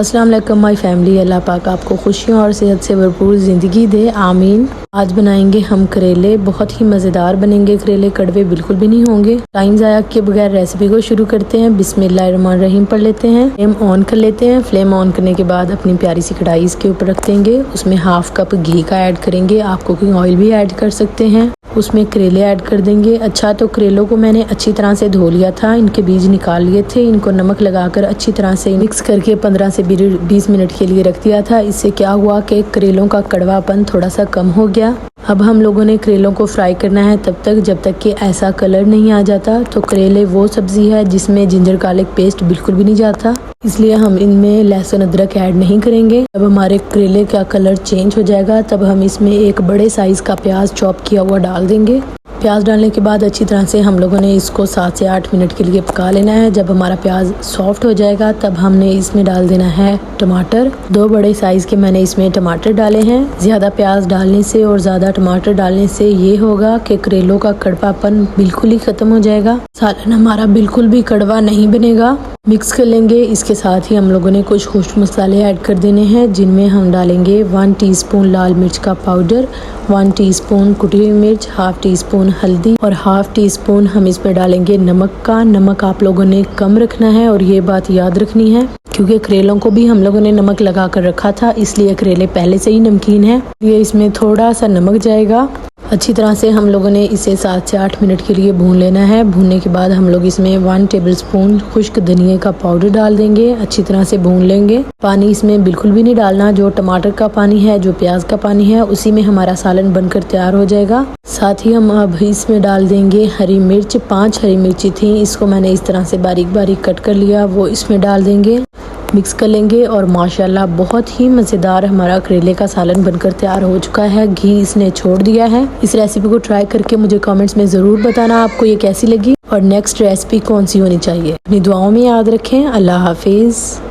अस्सलाम वालेकुम my family. अल्लाह पाक आपको खुशियों और सेहत से भरपूर ज़िंदगी दे, आमीन। आज बनाएंगे हम करेले, बहुत ही मज़ेदार बनेंगे करेले, कड़वे बिल्कुल भी नहीं होंगे। टाइम ज़ाया किए बगैर रेसिपी को शुरू करते हैं। बिस्मिल्लाहिर्रहमानिर्रहीम पढ़ लेते हैं। फ्लेम ऑन कर लेते हैं। फ्लेम ऑन करने के बाद अपनी प्यारी सी कढ़ाई इसके ऊपर रख देंगे। उसमें हाफ कप घी का ऐड करेंगे। आप कुकिंग ऑयल भी ऐड कर सकते हैं। उसमें करेले ऐड कर देंगे। अच्छा, तो करेलों को मैंने अच्छी तरह से धो लिया था, इनके बीज निकाल लिए थे। इनको नमक लगाकर अच्छी तरह से मिक्स करके 15 से 20 मिनट के लिए रख दिया था। इससे क्या हुआ कि करेलों का कड़वापन थोड़ा सा कम हो गया। अब हम लोगों ने करेलों को फ्राई करना है तब तक जब तक कि ऐसा कलर नहीं आ जाता। तो करेले वो सब्जी है जिसमें जिंजर गार्लिक पेस्ट बिल्कुल भी नहीं जाता, इसलिए हम इनमें लहसुन अदरक ऐड नहीं करेंगे। जब हमारे करेले का कलर चेंज हो जाएगा तब हम इसमें एक बड़े साइज का प्याज चॉप किया हुआ डाल देंगे। प्याज डालने के बाद अच्छी तरह से हम लोगों ने इसको 7 से 8 मिनट के लिए पका लेना है। जब हमारा प्याज सॉफ्ट हो जाएगा तब हमने इसमें डाल देना है टमाटर। 2 बड़े साइज के मैंने इसमें टमाटर डाले हैं। ज़्यादा प्याज डालने से और ज़्यादा टमाटर डालने से ये होगा कि करेलों का कड़वापन बिल्कुल ही ख़त्म हो जाएगा। सालन हमारा बिल्कुल भी कड़वा नहीं बनेगा। मिक्स कर लेंगे। इसके साथ ही हम लोगों ने कुछ खुश्क मसाले ऐड कर देने हैं, जिनमें हम डालेंगे 1 टीस्पून लाल मिर्च का पाउडर, 1 टीस्पून कुटी हुई मिर्च, हाफ टी स्पून हल्दी और हाफ टी स्पून हम इस पर डालेंगे नमक का। नमक आप लोगों ने कम रखना है और ये बात याद रखनी है क्योंकि करेलों को भी हम लोगों ने नमक लगा कर रखा था, इसलिए करेले पहले से ही नमकीन है। ये इसमें थोड़ा सा नमक जाएगा। अच्छी तरह से हम लोगों ने इसे 7 से 8 मिनट के लिए भून लेना है। भूनने के बाद हम लोग इसमें 1 टेबलस्पून खुश्क धनिया का पाउडर डाल देंगे। अच्छी तरह से भून लेंगे। पानी इसमें बिल्कुल भी नहीं डालना, जो टमाटर का पानी है, जो प्याज का पानी है, उसी में हमारा सालन बनकर तैयार हो जाएगा। साथ ही हम अब इसमें डाल देंगे हरी मिर्च। 5 हरी मिर्ची थी, इसको मैंने इस तरह से बारीक बारीक कट कर लिया, वो इसमें डाल देंगे। मिक्स कर लेंगे और माशाल्लाह बहुत ही मज़ेदार हमारा करेले का सालन बनकर तैयार हो चुका है। घी इसने छोड़ दिया है। इस रेसिपी को ट्राई करके मुझे कमेंट्स में ज़रूर बताना आपको ये कैसी लगी और नेक्स्ट रेसिपी कौन सी होनी चाहिए। अपनी दुआओं में याद रखें। अल्लाह हाफिज़।